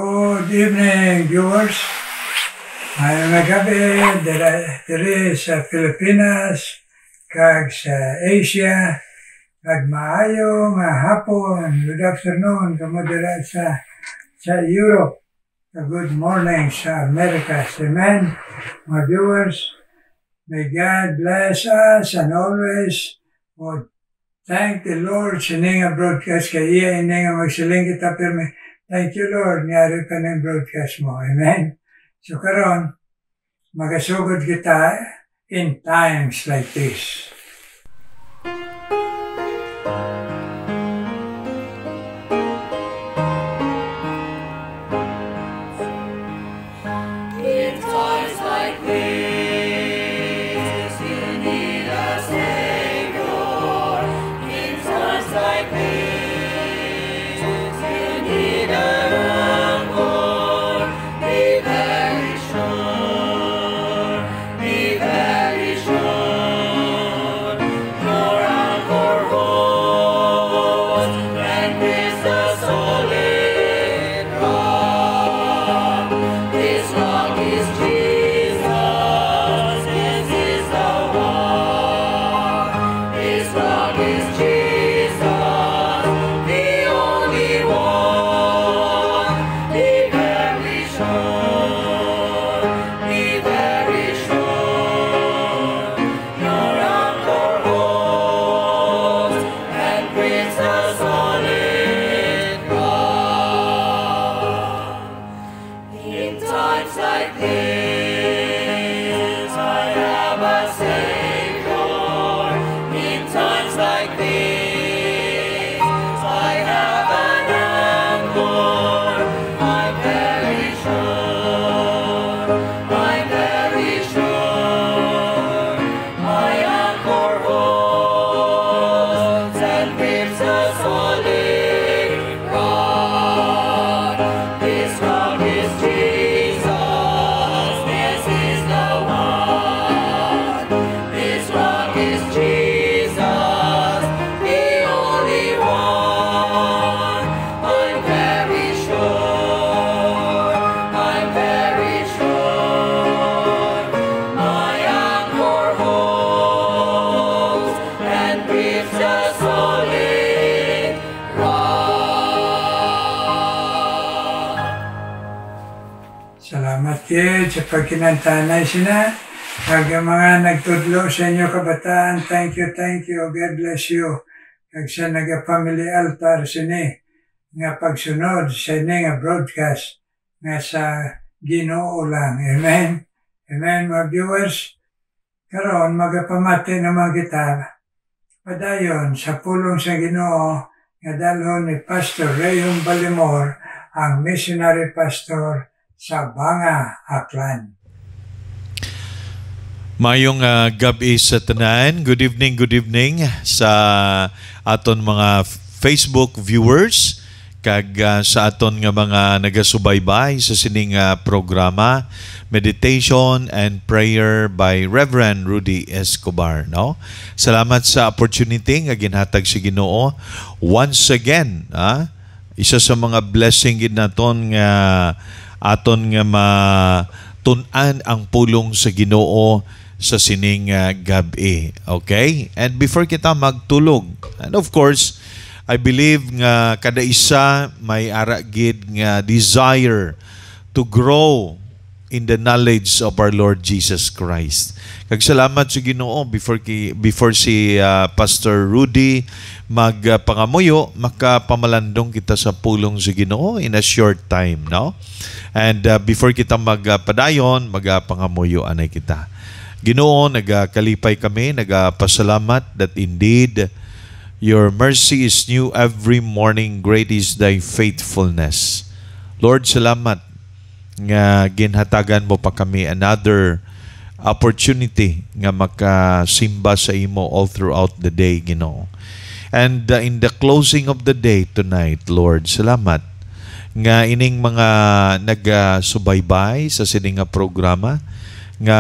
Good evening, viewers. Mayong gabi diri sa Pilipinas, kag sa Asia, kag maayong hapon, good afternoon, kamo dira sa Europe, good morning sa America. Amen, mga viewers. May God bless us and always would thank the Lord sa nga broadcast kay iya nga magsiling kita pirmi. Thank you, Lord, ngayari ka ng broadcast mo. Amen. So karon, magasugod kita in times like this. In times like this, you need a Savior. In times like this, you need a anchor. Be very sure, be very sure. Your anchor holds and is a solid rock. This rock is Jesus. This is the rock. This rock is Jesus, the only one. Be very sure. Be very sure. Your anchor holds and grips a solid rock. In times like this, I have a Savior. In times like this, I have an anchor. I'm very sure. I'm very sure. My anchor holds and grips a solid rock. This rock is Jesus. This is the one. This rock is Jesus, the only one. I'm very sure. I'm very sure. My anchor holds and grips a solid rock. Salamat kid sa pagkinantanay sina. Kag mga nagtudlo sa inyo kabataan, thank you, God bless you. Kag sa naga-family altar sini, nga pagsunod sa ini nga broadcast, nga sa Ginoo lang. Amen. Amen, mga viewers. Karon magapamati naman kita. Padayon sa pulong sa Ginoo, nga dalhon ni Pastor Rayong Balimor, ang missionary pastor sa Banga, Aklan. Mayong gabi sa tanan. Good evening sa aton mga Facebook viewers kag sa aton nga mga nagasubaybay sa sining programa Meditation and Prayer by Reverend Rudy Escobar, no? Salamat sa opportunity nga ginhatag si Ginoo once again, isa sa mga blessing gid naton nga aton nga matun-an ang pulong sa Ginoo sa sining gabi. Okay? And before kita magtulog, and of course, I believe nga kada isa may ara gid nga desire to grow in the knowledge of our Lord Jesus Christ. Kag salamat sa Ginoo before si Pastor Rudy magpangamuyo, makapamalandong kita sa pulong sa Ginoo in a short time, no? And before kita magpadayon, magapangamuyo anay kita. Ginoo, nagakalipay kami, nagapasalamat that indeed your mercy is new every morning, great is thy faithfulness. Lord, salamat nga ginhatagan mo pa kami another opportunity nga makasimba sa imo all throughout the day, Ginoo. And in the closing of the day tonight, Lord, salamat nga ining mga nagasubaybay sa sining nga programa nga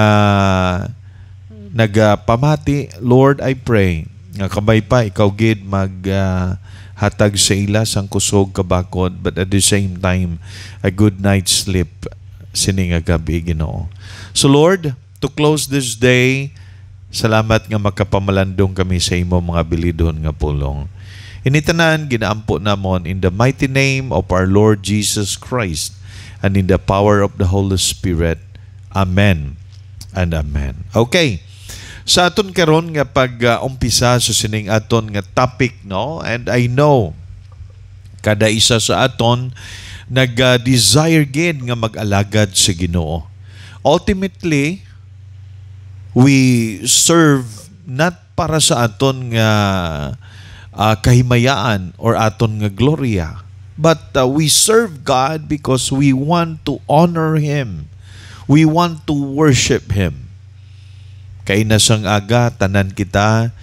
nagapamati. Lord, I pray nga kamay pa ikaw gid hatag sa ila sang kusog kabakod, but at the same time a good night's sleep sini nga gabi, Ginoo. So Lord, to close this day, salamat nga makapamalandong kami sa imo mga bilidon nga pulong. Initanan ginaampo namon in the mighty name of our Lord Jesus Christ and in the power of the Holy Spirit. Amen and amen. Okay. Sa aton karon nga pag-umpisa sa sining aton nga topic, no? And I know kada isa sa aton nag-desire gid nga mag-alagad sa Ginoo. Ultimately, we serve not para sa aton nga kahimayaan or aton nga gloria, but we serve God because we want to honor Him. We want to worship Him. Kay nasang aga, tanan kita,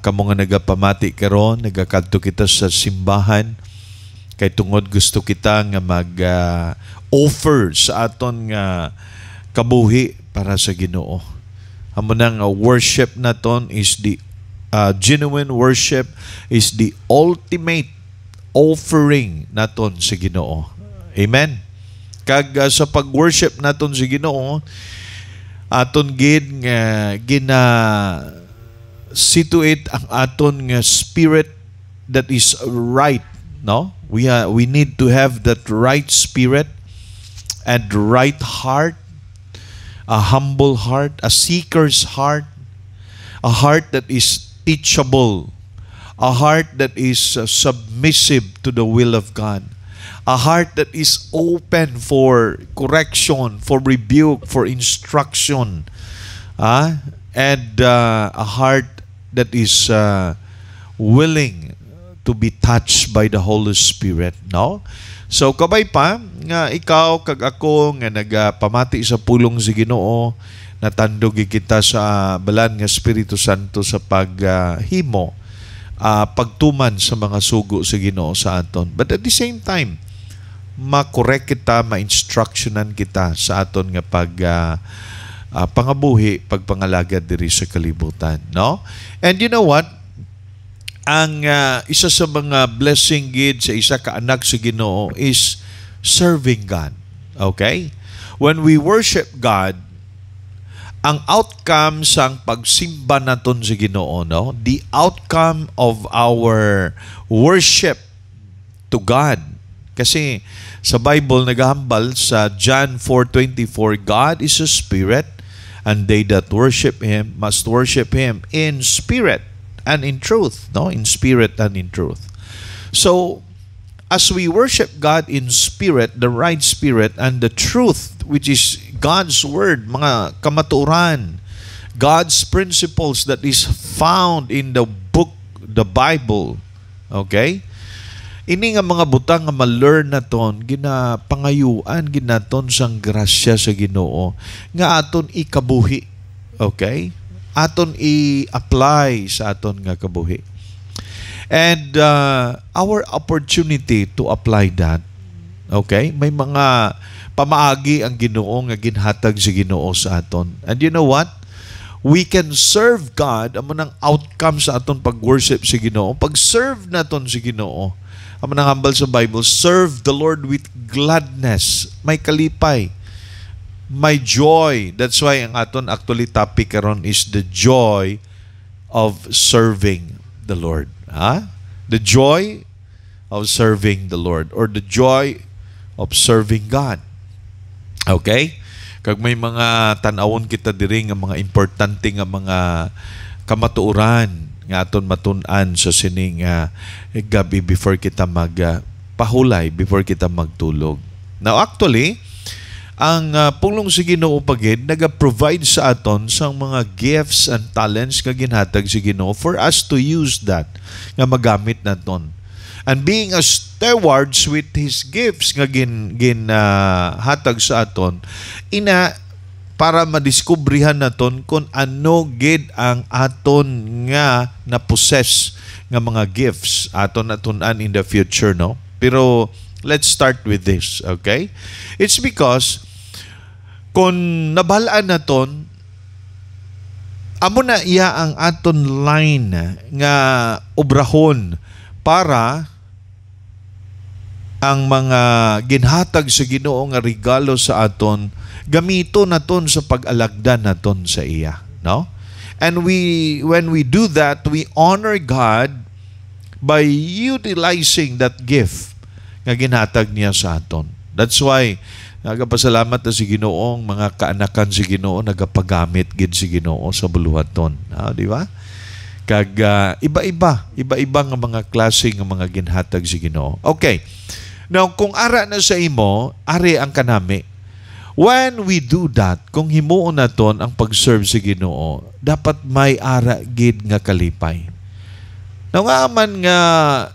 kamo nga nagapamati karon, nagakadto kita sa simbahan, kay tungod gusto kita nga mag-offer sa aton nga kabuhi para sa Ginoo. Amo nang worship naton is the genuine worship is the ultimate offering naton sa Ginoo. Amen. Kag sa pag-worship naton sa Ginoo, aton gid nga gina situate ang aton nga spirit that is right, no? We need to have that right spirit and right heart, a humble heart, a seeker's heart, a heart that is teachable, a heart that is submissive to the will of God, a heart that is open for correction, for rebuke, for instruction, and a heart that is willing to be touched by the Holy Spirit, no? So kabay pa nga ikaw kag ako nga nagapamati sa pulong sa Ginoo, natandog kita sa balan nga Espiritu Santo sa paghimo, pagtuman sa mga sugo sa Ginoo sa aton. But at the same time, ma-correct kita, ma-instructionan kita sa aton nga pangabuhi, pagpangalagad diri sa kalibutan, no? And you know what? Ang isa sa mga blessing gid sa isa ka anak sa Ginoo is serving God. Okay? When we worship God, ang outcome sang pagsimba naton sa Ginoo, no? The outcome of our worship to God. Kasi sa Bible nagahambal sa John 4:24, God is a spirit, and they that worship Him must worship Him in spirit and in truth, no? In spirit and in truth. So, as we worship God in spirit, the right spirit, and the truth, which is God's word, mga kamatuoran, God's principles that is found in the book, the Bible, okay? Ini nga mga butang nga ma-learn naton, ginapangayuan ginaton sang grasya sa Ginoo nga aton ikabuhi. Okay? Aton i-apply sa aton nga kabuhi. And our opportunity to apply that, okay? May mga pamaagi ang Ginoo nga ginhatag sa Ginoo sa aton. And you know what? We can serve God, amo nang outcome sa aton pag-worship sa Ginoo. Pag-serve naton sa Ginoo, amo nang hambal sa Bible, serve the Lord with gladness. May kalipay, may joy. That's why ang aton actually topic karon is the joy of serving the Lord. The joy of serving the Lord, or the joy of serving God. Okay? Kag may mga tan-awon kita diri nga mga importante nga mga kamatuoran nga aton matun-an sa sining gabi before kita magpahulay, before kita magtulog. Now actually, ang pulong sa Ginoo pagid naga-provide sa aton sang mga gifts and talents nga ginhatag sa Ginoo for us to use that nga magamit naton. And being a stewards with His gifts nga hatag sa aton, para madiskubrihan naton kung ano gid ang aton nga na-possess nga mga gifts aton natun-an in the future, no? Pero let's start with this, okay? It's because kung nabalaan naton, amo na iya ang aton line nga obrahon para ang mga ginhatag sa Ginoo nga regalo sa aton gamito naton sa pag-alagdan naton sa iya, no? And when we do that, we honor God by utilizing that gift nga ginhatag niya sa aton. That's why nagapasalamat na si Ginoo, mga kaanakan si Ginoo nagapagamit gid si Ginoo sa buluhaton. Di ba? Kag iba-iba nga mga klase nga mga ginhatag si Ginoo. Okay. Now, kung ara na sa imo, ari ang kanami. When we do that, kung himuon naton ang pag-serve sa Ginoo, dapat may ara gid nga kalipay. Now, nga man nga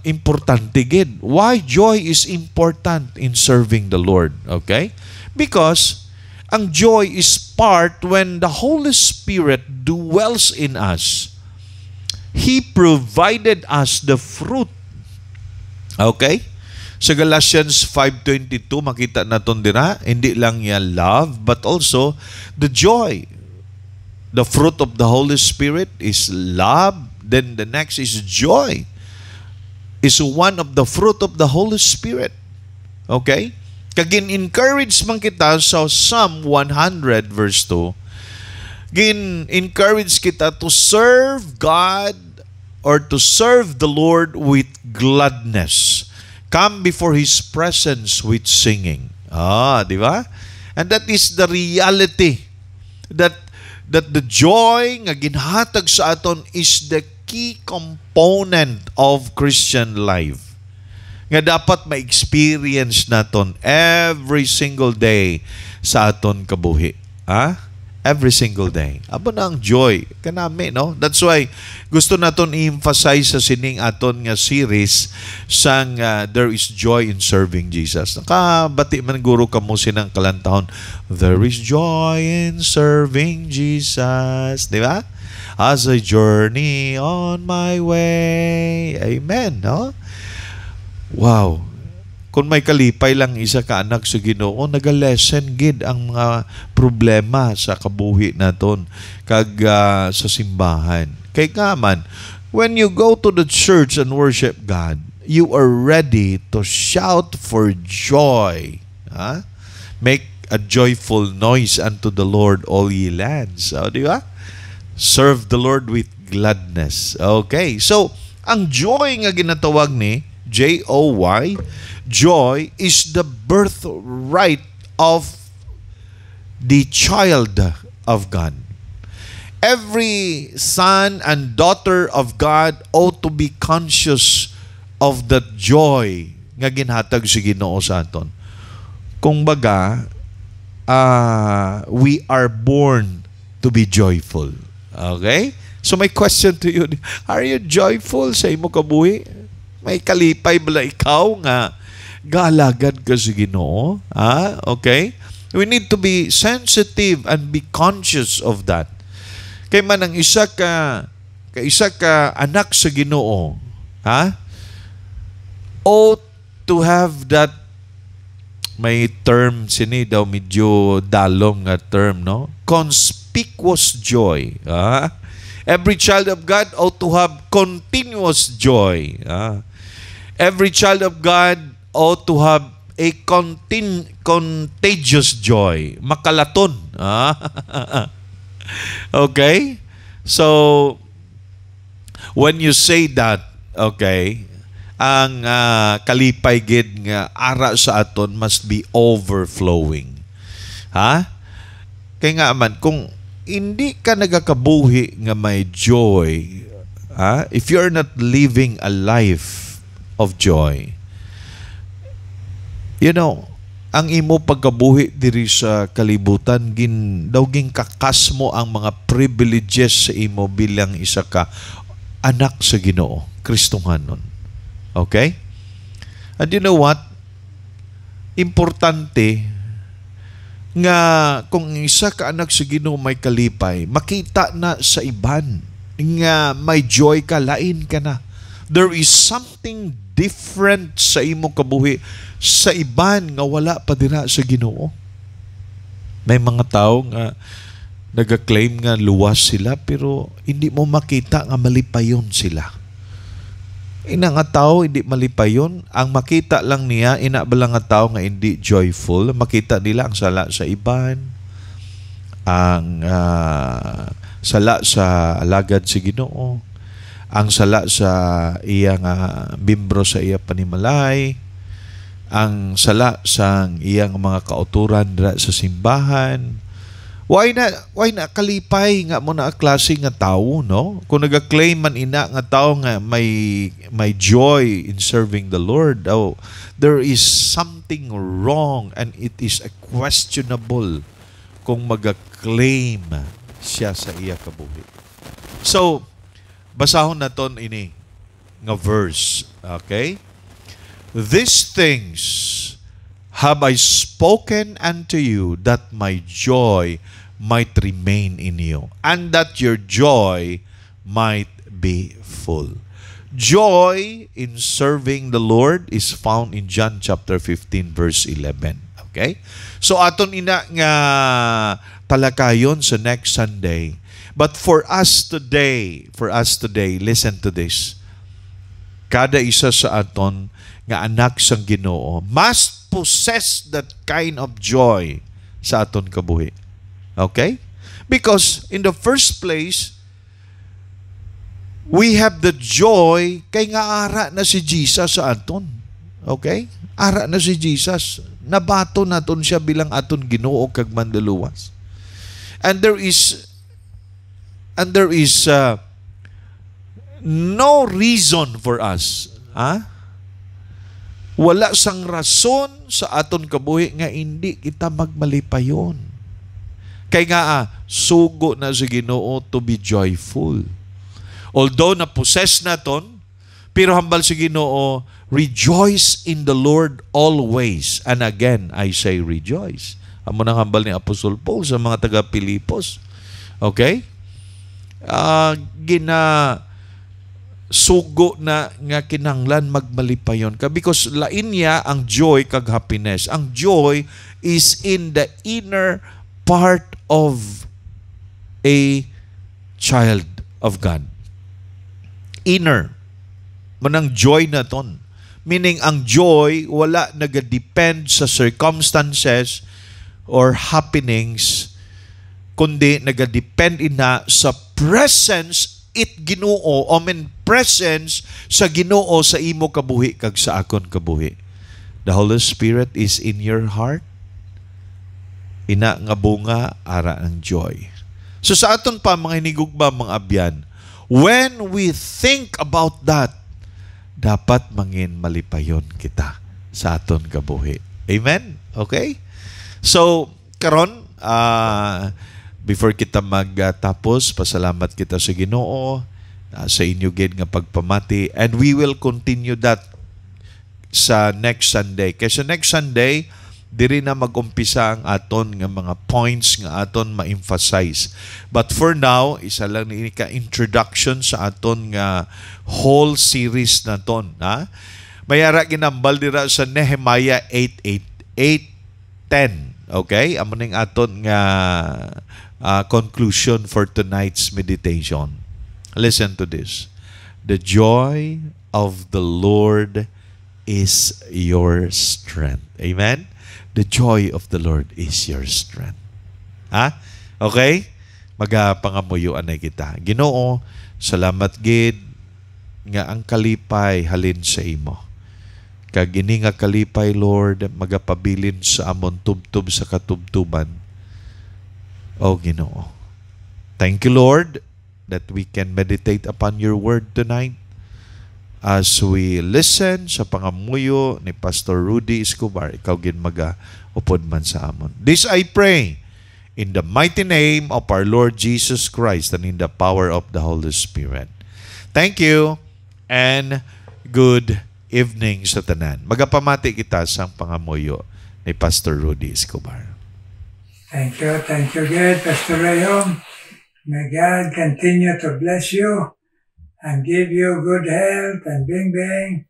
importante gid. Why joy is important in serving the Lord? Okay? Because ang joy is part when the Holy Spirit dwells in us. He provided us the fruit. Okay? Sa Galatians 5:22 makita naton dira, hindi lang ya love but also the joy. The fruit of the Holy Spirit is love, then the next is joy. Is one of the fruit of the Holy Spirit. Okay? Kagin-encourage man kita sa Psalm 100 verse 2. Gin-encourage kita to serve God or to serve the Lord with gladness. Come before His presence with singing. Di ba? And that is the reality. That the joy nga ginhatag sa aton is the key component of Christian life. Nga dapat ma-experience naton every single day sa aton kabuhi. Every single day. Abo na ang joy kanami, no? That's why gusto naton i-emphasize sa sining aton nga series sang There is Joy in Serving Jesus. Nakabati man guro kamo sinang kalantahon, There is joy in serving Jesus. Di ba? As I journey on my way. Amen, no? Wow. Kung may kalipay lang isa ka anak sa Ginoo, nagalesen gid ang mga problema sa kabuhi naton kag sa simbahan. Kay kaman, when you go to the church and worship God, you are ready to shout for joy. Make a joyful noise unto the Lord, all ye lands. Di ba? Serve the Lord with gladness. Okay. So, ang joy nga ginatawag ni J-O-Y, joy is the birthright of the child of God. Every son and daughter of God ought to be conscious of that joy nga ginhatag si Ginoo sa aton. Kung baga, we are born to be joyful. Okay? So my question to you, are you joyful sa imo kabuhi? May kalipay bala ikaw nga galagad ka sa Ginoo? Okay? We need to be sensitive and be conscious of that. Kay man ang isa ka anak sa Ginoo, ought to have that, may term sini daw medyo dalong nga term, no? Conspicuous joy. Every child of God ought to have continuous joy. Every child of God ought to have a contagious joy. Makalaton. Okay? So, when you say that, okay, ang kalipay gid nga ara sa aton must be overflowing. Kaya nga man, kung hindi ka nagakabuhi nga may joy, if you're not living a life of joy, you know, ang imo pagkabuhi diri sa kalibutan, gin kakas mo ang mga privileges sa imo bilang isa ka anak sa Ginoo, Kristohanon. Okay? And you know what? Importante nga kung isa ka anak sa Ginoo may kalipay, makita na sa iban nga may joy ka, lain ka na. There is something different sa imo kabuhi sa iban nga wala pa dira sa Ginoo. May mga tao nga nag-claim nga luwas sila pero hindi mo makita nga malipayon sila. Ina nga tao, hindi malipayon. Ang makita lang niya, ina ba lang nga tao nga hindi joyful, makita nila ang sala sa iban, ang sala sa alagad si Ginoo, ang sala sa iya nga membro sa iya panimalay, ang sala sa iyang mga kauturan sa simbahan. Why na kalipay nga mo na klase nga tao, no? Kung naga-claim man ina nga tao nga may joy in serving the Lord, there is something wrong and it is a questionable kung maga-claim siya sa iya kabuhi. So, basahon naton ini nga verse, okay? These things have I spoken unto you, that my joy might remain in you, and that your joy might be full. Joy in serving the Lord is found in John chapter 15 verse 11. Okay? So aton ina nga talakayon sa next Sunday. But for us today, listen to this. Kada isa sa aton nga anak sang Ginoo must possess that kind of joy sa aton kabuhi. Okay? Because in the first place, we have the joy kay nga ara na si Jesus sa aton. Okay? Ara na si Jesus. Nabato naton siya bilang aton Ginoo kag manluluwas. And there is no reason for us. Wala sang rason sa aton kabuhi nga hindi kita magmalipayon. Kay nga sugo na sa Ginoo to be joyful. Although na-possess naton, pero hambal sa Ginoo, rejoice in the Lord always. And again, I say rejoice. Amo nang hambal ni Apostol Paul sa mga taga-Pilipos. Okay? Sugo na nga kinanglan magmalipayon ka because lain niya ang joy kag happiness. Ang joy is in the inner part of a child of God. Inner. Manang joy na ton. Meaning ang joy wala nagadepend sa circumstances or happenings, kundi nagadepend ina sa presence Ginoo, presence sa Ginoo sa imo kabuhi kag sa akon kabuhi. The Holy Spirit is in your heart. Ina nga bunga ara ng joy. So sa aton pa mga hinigugma mga abyan, when we think about that, dapat mangin malipayon kita sa aton kabuhi. Amen? Okay? So, karon before kita magtapos, pasalamat kita sa Ginoo sa inyo gid nga pagpamati, and we will continue that sa next Sunday. Kasi next Sunday, diri na mag-umpisa ang aton nga mga points nga aton ma-emphasize. But for now, isa lang ni ka-introduction sa aton nga whole series na ton. Mayara ginambal dira sa Nehemiah 8:10. Okay? Amo ning aton nga conclusion for tonight's meditation. Listen to this. The joy of the Lord is your strength. Amen? The joy of the Lord is your strength. Okay? Magapangamuyuan na kita. Ginoo, salamat gid nga ang kalipay halin sa imo. Kag ini nga kalipay, Lord, magapabilin sa amon tubtub sa katubtuban. O Ginoo. Thank you, Lord, that we can meditate upon your word tonight as we listen sa pangamuyo ni Pastor Rudy Escobar. Ikaw gin upod man sa amon. This I pray in the mighty name of our Lord Jesus Christ and in the power of the Holy Spirit. Thank you and good evening sa tanan. Magapamati kita sa pangamuyo ni Pastor Rudy Escobar. Thank you God, Pastor Rayom. May God continue to bless you and give you good health and bing.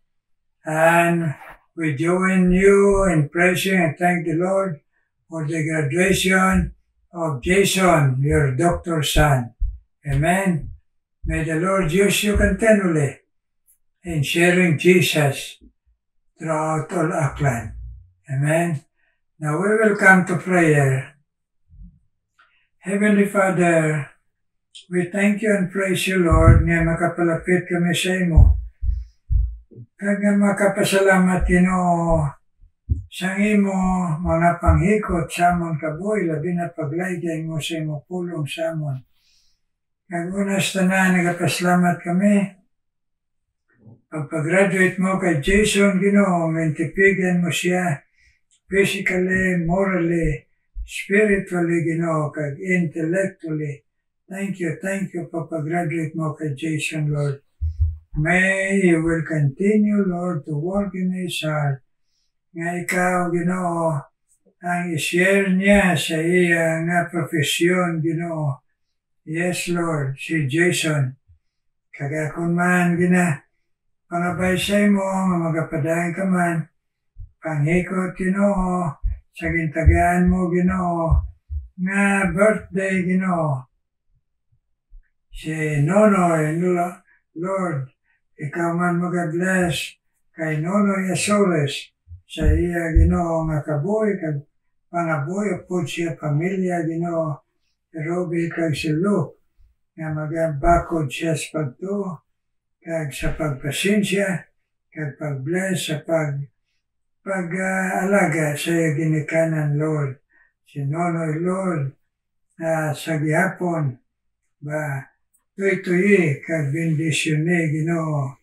And we join you in praising and thank the Lord for the graduation of Jason, your doctor's son. Amen. May the Lord use you continually in sharing Jesus throughout all Aklan. Amen. Now we will come to prayer. Heavenly Father, we thank you and praise you, Lord, nga makapalapit kami sa imo. Kag makapasalamat Ginoo sa imo mga panghikot sa amon kabuhi, labi na paglaygay mo sa imo pulong sa amon. Kag unas tanan nagapasalamat kami pagpag-graduate mo kay Jason Ginoo, mintipigan mo siya physically, morally, spiritually Ginoo, kag intellectually. Thank you pagpag-graduate mo kay Jason, Lord. May you will continue, Lord, to work in his heart. Nga ikaw, Ginoo, ang i-share niya sa iya nga profesyon, Ginoo. Yes, Lord, si Jason. Kaya kung man, pangabay sa imo, nga magapadahin ka man, panghikot, Ginoo, sa gintagaan mo, Ginoo, nga birthday, Ginoo. Si Nonoy, Lord, ikaw man mag-bless kay Nonoy Azores sa iya, Ginoo, nga kabuhi, kag pangabuhi, po siya pamilya, Ginoo, Robi, kag si Luke, nga magabakod siya sa pagtuo, kag sa pagpasensya, kag pag-bless sa pag-alaga sa iya ginikanan, Lord. Si Nonoy, Lord, sa gihapon, tuy-tuy, kag bendisyon ni Ginoo.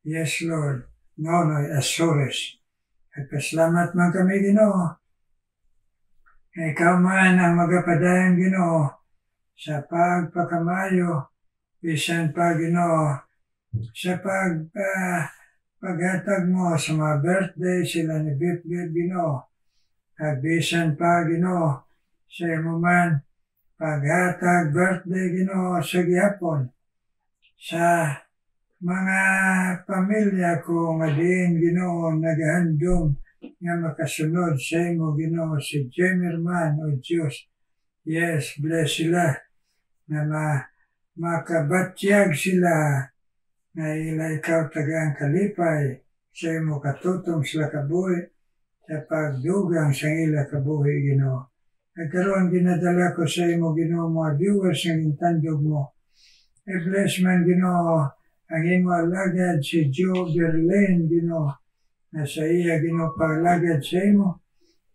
Yes, Lord, Nonoy Azores. At pasalamat man kami, Ginoo. Ikaw man ang magapadayan, Ginoo, sa pagpakamayo, bisan pa, Ginoo, sa paghatag mo sa mga birthday sila ni Bip-Bip, Ginoo. At bisan pa, Ginoo, sa imo man, paghatag birthday, Ginoo, sa gihapon, sa mga pamilya ko nga diin, Ginoo, nagahandom nga makasunod sa imo, Ginoo, si Jemerman o Diyos. Yes, bless sila na makabatyag sila na ikaw tagang kalipay sa imo katutong sila kabuhi sa pagdugang sa ila kabuhi, Ginoo. Nagkaroon ginadala ko sa imo, Ginoo, mga viewers ng intandog mo. I-bless man, Ginoo, ang imo alagad si Joe Berlin, Ginoo, na sa iya, Ginoo, paglagad sa imo,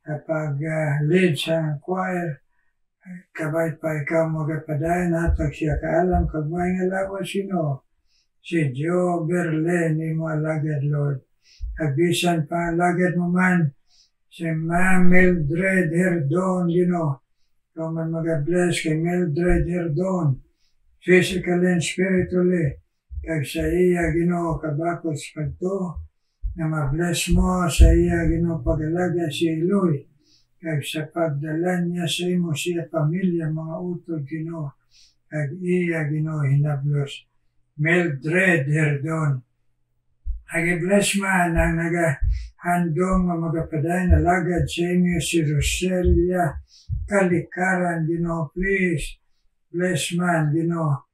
pag-lead sa choir, kabay pa ikaw magapadayan, hatag siya kaalam, kag may ngalawa sino, si Joe Berlin, imo alagad, Lord. Agbisan pa alagad mo man, si Ma'am Mildred Herdon, Ginoo, ikaw man mag-bless kay Mildred Herdon, physically and spiritually, kag sa iya, Ginoo, kabakot sa pagto, na ma-bless mo sa iya, Ginoo, pag-alaga si Eloy, kag sa pagdala niya sa imo siya pamilya, mga utod, Ginoo, kag iya, Ginoo, hinablos. Mildred Herdon. Agi-bless man ang nagahandong nga magapaday na lagad sa inyo si Roselia Kalikaran, Ginoo, please. Bless man, Ginoo.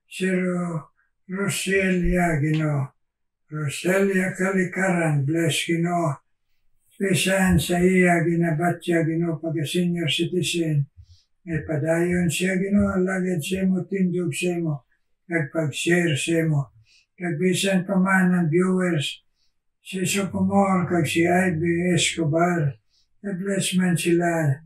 Si Roselia, Ginoo. Roselia Kalikaran, bless, Ginoo. Pisan sa iya ginabatya, Ginoo, pag-senior citizen. Padayon siya, Ginoo, lagad sa imo, tindog sa imo, pag-share sa imo. Kagbisan pa man ng viewers, si Sophomore, kag si Ivy Escobar, bless man sila,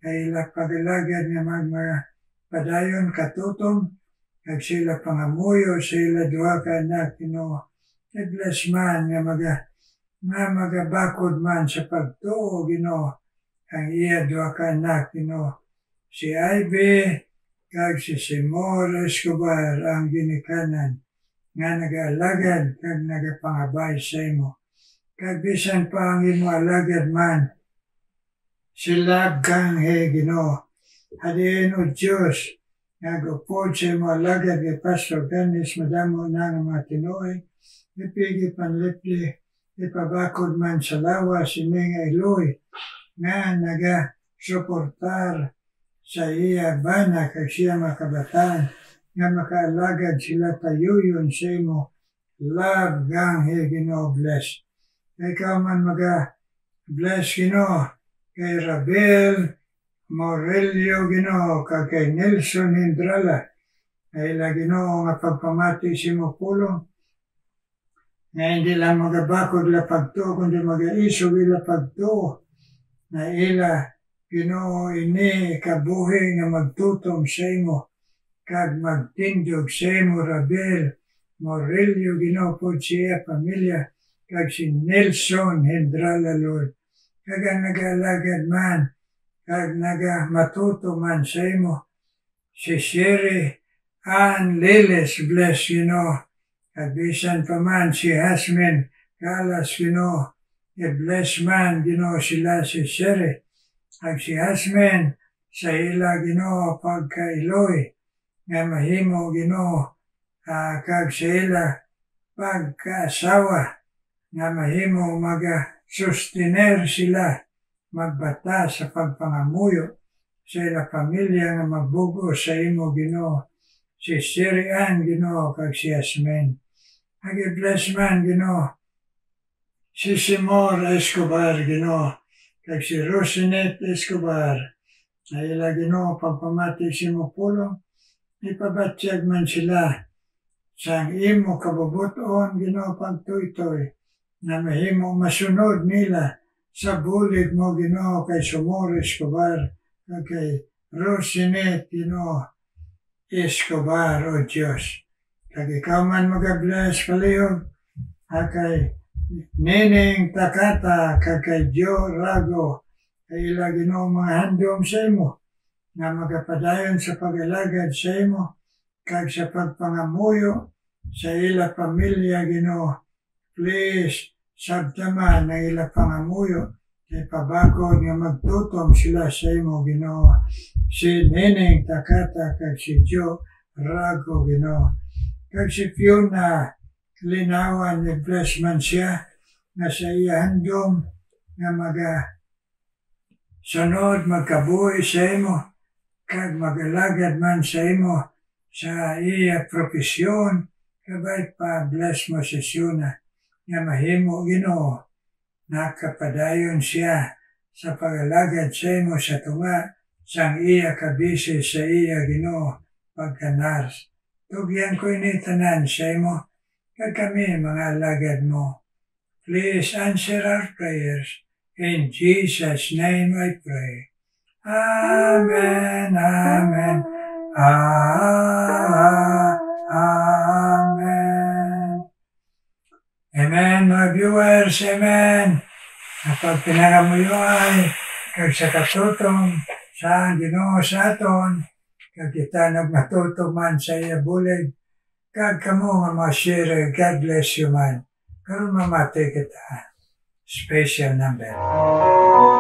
kay ila pagalagad nga padayon katutong, kag sila pangamuyo, sila duha ka anak, Ginoo. Bless man nga magabakod man sa pagtuo, Ginoo, ang iya duha ka anak, Ginoo. Si Ivy, kag si Simor Escobar, ang ginikanan, nga nag-alagad kag nagapangabay sa imo. Kag bisan pa ang imo alagad man, sila kang Ginoo. Hadiin o Diyos, nagupod sa imo alagad kay Pastor Ganis, madamo na ng mga Tinuoy, ipigi panlipli, ipabakod man sa lawa si Ming Eloy, nga naga-suportar sa iya bana kag siya makabataan, nga makaalagad sila tayuyon sa imo, love gang he Ginoo bless. Ikaw man bless Ginoo kay Rabel Morelio Ginoo kay Nelson Hindrala. Ay Ginoo nga pagpamati si mo pulong na hindi lang magabakod lapagto kundi magaisog ilapagto na ila Ginoo ini kabuhi nga magtutom sa imo kag magtindog sa imo Rabel Morelio Ginoo po siya pamilya kag si Nelson Hindrala Lord kag ang nagalagad man kag matuto man sa imo si Sherry Ann Liles bless Ginoo kag bisan pa man si Hasmin Kalas Ginoo i-bless man Ginoo sila si Sherry ag si Hasmin sa ila Ginoo pagkailoy nga mahimo Ginoo kag sa ila pagkaasawa nga mahimo sustiner sila magbata sa pagpangamuyo sa ila pamilya nga mabugo sa imo Ginoo si Sherry Ann Ginoo kag si Hasmin ag i-bless man Ginoo si Simor Escobar Ginoo kag si Rosinette Escobar na ila Ginoo pagpamati si mo pulong ipabatsyag man sila sa imo kabubuton Ginoo pagtuytoy na mahimo masunod nila sa bulig mo Ginoo kay Simor Escobar kag kay Rosinette Ginoo Escobar o Diyos kag ikaw man bless palihog kay Nining Takata kag kay Joe Rago kay ila Ginoo mga handom sa imo nga magapadayon sa pag-alagad sa imo kag sa pagpangamuyo sa ila pamilya Ginoo. Please sabtama na ila pangamuyo kay pabakod nga magtutom sila sa imo Ginoo. Si Nining Takata kag si Joe Rago Ginoo. Kag si Fiona linawan ni bless man siya na sa iya handom nga sunod magkabuhi sa imo kag magalagad man sa imo sa iya propesyon kabay pa bless mo si Fiona nga mahimo Ginoo nakapadayon siya sa pagalagad sa imo sa tunga sang iya kabisi sa iya Ginoo pagkanars. Tugyan ko ini tanan sa imo kag kami mga alagad mo. Please answer our prayers. In Jesus' name I pray. Amen, amen, amen. Amen, mga viewers, amen. Kapag pinangamuyo ay kag sa katutong sa Ginoo sa aton, kag kita nagmatutuman sa iya bulig, kag kamo nga ma-share, God bless you man. Karon mamati kita. Special number. Amen.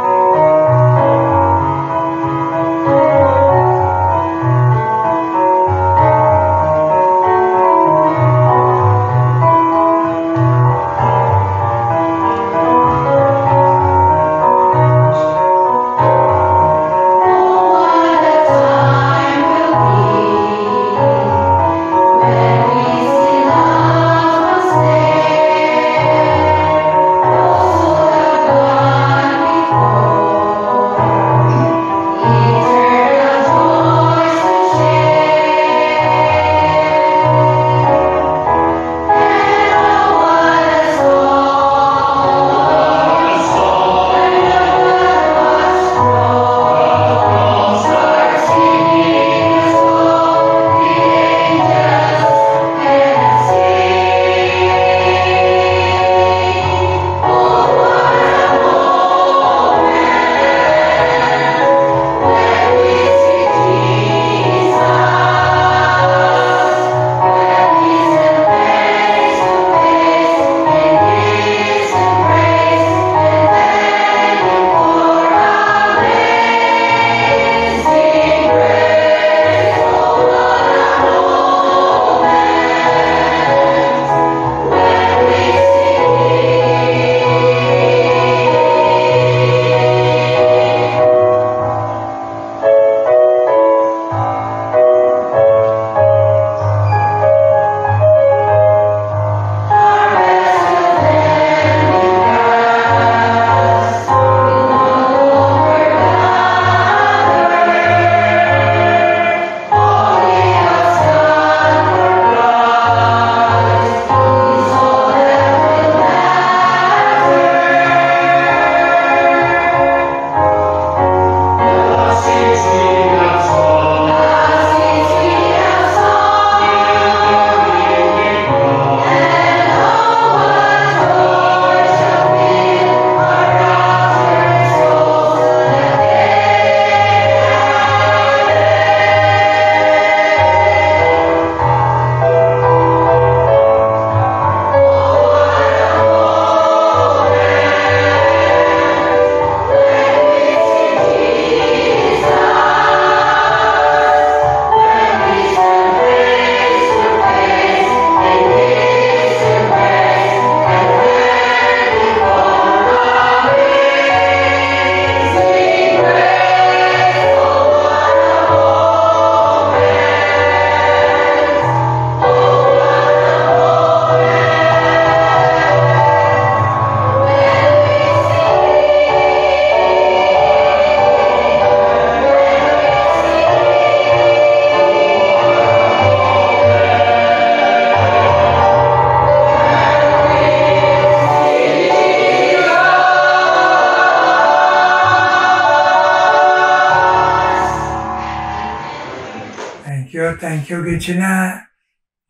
Thank you, Gitsina.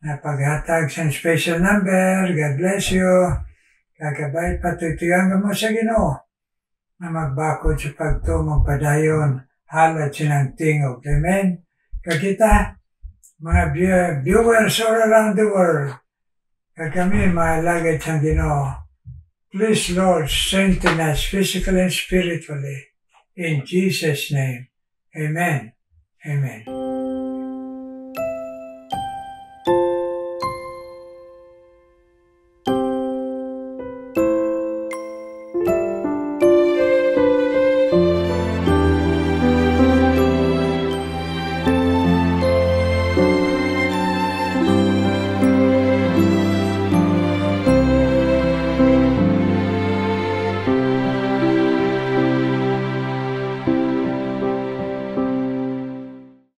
Napaghatag sa special number. God bless you. Kagabay patutuyang mo sa Ginoo na magbakod sa pagtumong padayon halad sinang tingog. Amen. Kagita, mga viewers all around the world, kami mahalagad sa Ginoo. Please, Lord, strengthen us physically and spiritually. In Jesus' name. Amen. Amen.